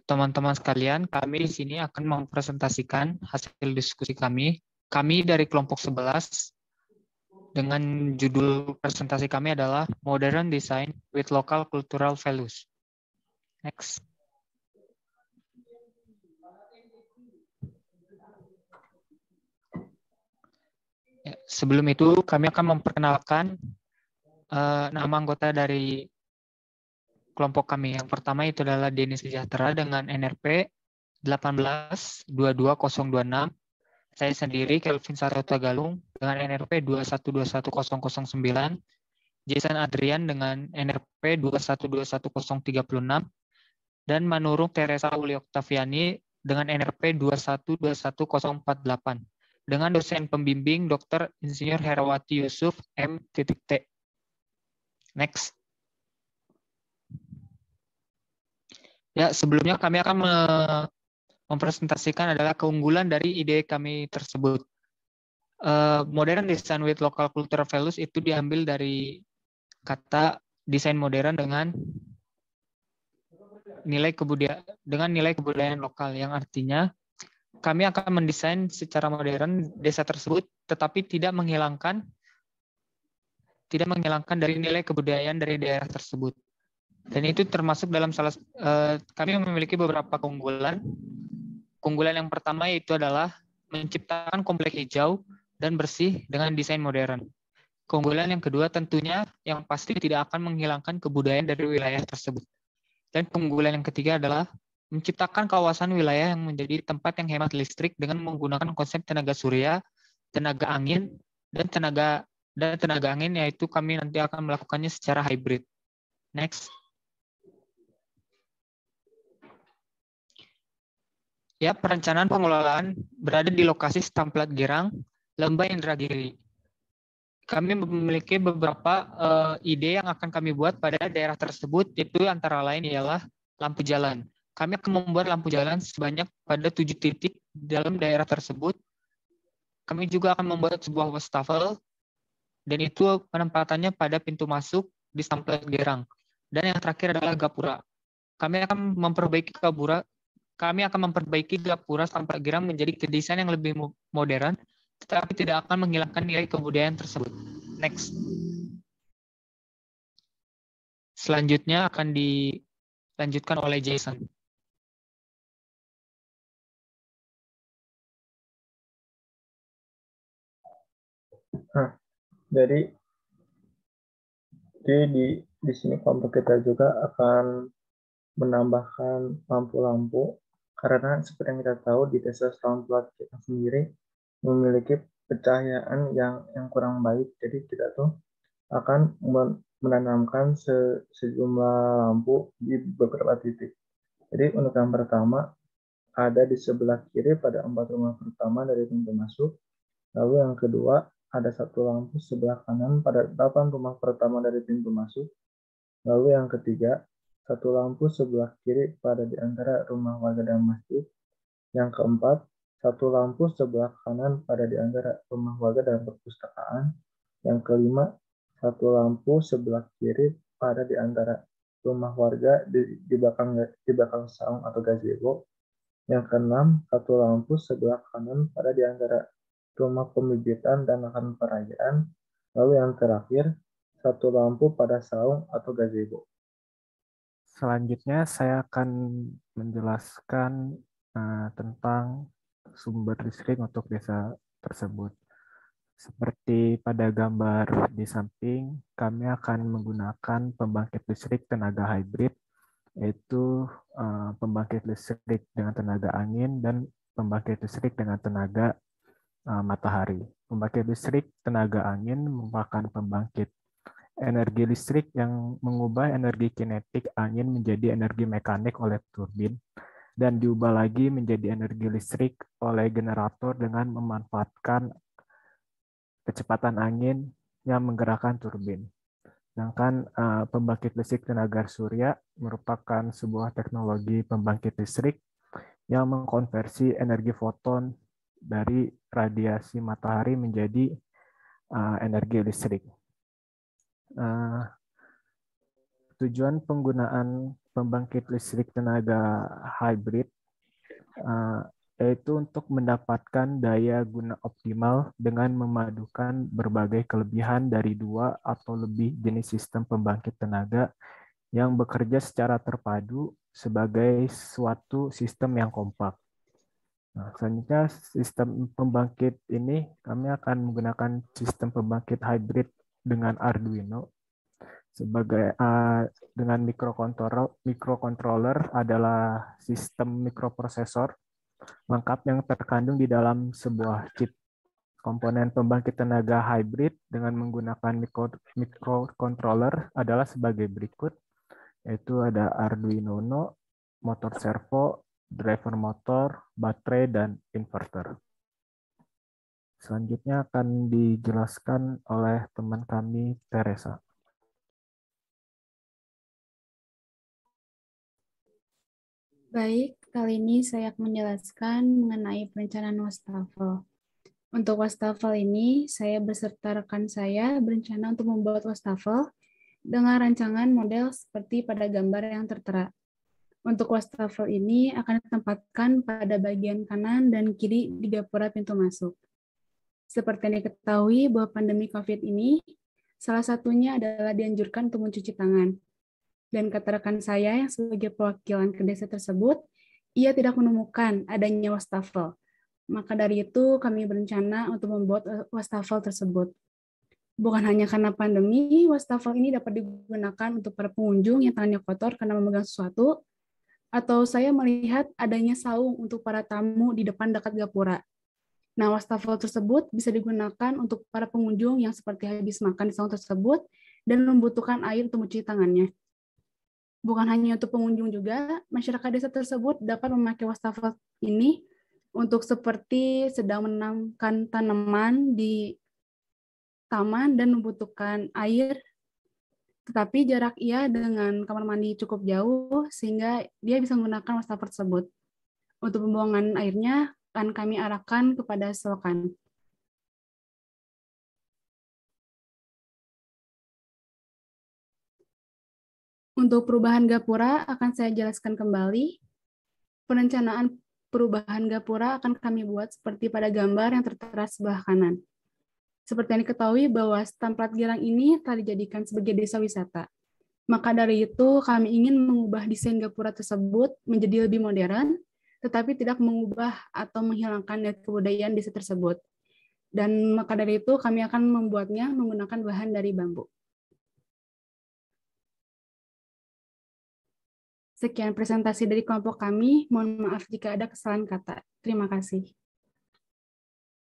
Teman-teman sekalian, kami di sini akan mempresentasikan hasil diskusi kami. Kami dari kelompok 11 dengan judul presentasi kami adalah Modern Design with Local Cultural Values. Next. Ya, sebelum itu kami akan memperkenalkan nama anggota dari kelompok kami. Yang pertama itu adalah Denny Sejahtera dengan NRP 1822026. Saya sendiri Kelvin Saryotagalung dengan NRP 2121009. Jason Adrian dengan NRP 2121036. Dan Manurung Teresa Uli Oktaviani dengan NRP 2121048. Dengan dosen pembimbing Dr. Insinyur Herawati Yusuf M.T. Next. Ya, sebelumnya kami akan mempresentasikan adalah keunggulan dari ide kami tersebut. Modern Design with Local Cultural Values itu diambil dari kata desain modern dengan nilai kebudayaan lokal, yang artinya kami akan mendesain secara modern desa tersebut, tetapi tidak menghilangkan dari nilai kebudayaan dari daerah tersebut. Dan itu termasuk dalam kami memiliki beberapa keunggulan. Keunggulan yang pertama yaitu adalah menciptakan komplek hijau dan bersih dengan desain modern. Keunggulan yang kedua tentunya yang pasti tidak akan menghilangkan kebudayaan dari wilayah tersebut. Dan keunggulan yang ketiga adalah menciptakan kawasan wilayah yang menjadi tempat yang hemat listrik dengan menggunakan konsep tenaga surya, tenaga angin, dan tenaga angin, yaitu kami nanti akan melakukannya secara hybrid. Next. Ya, perencanaan pengelolaan berada di lokasi Stamplat Girang, Lembah Indragiri. Kami memiliki beberapa ide yang akan kami buat pada daerah tersebut, yaitu antara lain ialah lampu jalan. Kami akan membuat lampu jalan sebanyak pada 7 titik dalam daerah tersebut. Kami juga akan membuat sebuah wastafel, dan itu penempatannya pada pintu masuk di Stamplat Girang. Dan yang terakhir adalah gapura. Kami akan memperbaiki gapura Stamplat Girang menjadi desain yang lebih modern, tetapi tidak akan menghilangkan nilai kebudayaan tersebut. Next. Selanjutnya akan dilanjutkan oleh Jason. Jadi di sini kelompok kita juga akan menambahkan lampu-lampu, karena seperti yang kita tahu di desa Stamplat kita sendiri memiliki pencahayaan yang kurang baik. Jadi kita tuh akan menanamkan sejumlah lampu di beberapa titik. Jadi untuk yang pertama ada di sebelah kiri pada 4 rumah pertama dari pintu masuk. Lalu yang kedua ada satu lampu sebelah kanan pada 8 rumah pertama dari pintu masuk. Lalu yang ketiga, satu lampu sebelah kiri pada di antara rumah warga dan masjid. Yang keempat, satu lampu sebelah kanan pada di antara rumah warga dan perpustakaan. Yang kelima, satu lampu sebelah kiri pada di antara rumah warga di belakang saung atau gazebo. Yang keenam, satu lampu sebelah kanan pada di antara rumah pembibitan dan lahan perayaan. Lalu yang terakhir, satu lampu pada saung atau gazebo. Selanjutnya saya akan menjelaskan tentang sumber listrik untuk desa tersebut. Seperti pada gambar di samping, kami akan menggunakan pembangkit listrik tenaga hybrid, yaitu pembangkit listrik dengan tenaga angin dan pembangkit listrik dengan tenaga matahari. Pembangkit listrik tenaga angin merupakan pembangkit energi listrik yang mengubah energi kinetik angin menjadi energi mekanik oleh turbin dan diubah lagi menjadi energi listrik oleh generator dengan memanfaatkan kecepatan angin yang menggerakkan turbin. Sedangkan pembangkit listrik tenaga surya merupakan sebuah teknologi pembangkit listrik yang mengkonversi energi foton dari radiasi matahari menjadi energi listrik. Tujuan penggunaan pembangkit listrik tenaga hybrid, yaitu untuk mendapatkan daya guna optimal dengan memadukan berbagai kelebihan dari 2 atau lebih jenis sistem pembangkit tenaga yang bekerja secara terpadu sebagai suatu sistem yang kompak. Nah, selanjutnya sistem pembangkit ini kami akan menggunakan sistem pembangkit hybrid dengan Arduino sebagai dengan mikrocontroller adalah sistem mikroprosesor lengkap yang terkandung di dalam sebuah chip. Komponen pembangkit tenaga hybrid dengan menggunakan mikrocontroller adalah sebagai berikut, yaitu ada Arduino Uno, motor servo, driver motor, baterai, dan inverter. Selanjutnya akan dijelaskan oleh teman kami, Teresa. Baik, kali ini saya akan menjelaskan mengenai perencanaan wastafel. Untuk wastafel ini, saya beserta rekan saya berencana untuk membuat wastafel dengan rancangan model seperti pada gambar yang tertera. Untuk wastafel ini akan ditempatkan pada bagian kanan dan kiri di gapura pintu masuk. Seperti yang diketahui bahwa pandemi COVID ini, salah satunya adalah dianjurkan untuk mencuci tangan. Dan kata rekan saya yang sebagai perwakilan ke desa tersebut, ia tidak menemukan adanya wastafel. Maka dari itu kami berencana untuk membuat wastafel tersebut. Bukan hanya karena pandemi, wastafel ini dapat digunakan untuk para pengunjung yang tangannya kotor karena memegang sesuatu, atau saya melihat adanya saung untuk para tamu di depan dekat gapura. Nah, wastafel tersebut bisa digunakan untuk para pengunjung yang seperti habis makan di saung tersebut dan membutuhkan air untuk mencuci tangannya. Bukan hanya untuk pengunjung juga, masyarakat desa tersebut dapat memakai wastafel ini untuk seperti sedang menanamkan tanaman di taman dan membutuhkan air, tetapi jarak ia dengan kamar mandi cukup jauh sehingga dia bisa menggunakan wastafel tersebut. Untuk pembuangan airnya akan kami arahkan kepada selokan. Untuk perubahan gapura akan saya jelaskan kembali. Perencanaan perubahan gapura akan kami buat seperti pada gambar yang tertera sebelah kanan. Seperti yang diketahui bahwa Stamplat Girang ini telah dijadikan sebagai desa wisata. Maka dari itu kami ingin mengubah desain gapura tersebut menjadi lebih modern, tetapi tidak mengubah atau menghilangkan nilai kebudayaan desa tersebut. Dan maka dari itu kami akan membuatnya menggunakan bahan dari bambu. Sekian presentasi dari kelompok kami. Mohon maaf jika ada kesalahan kata. Terima kasih.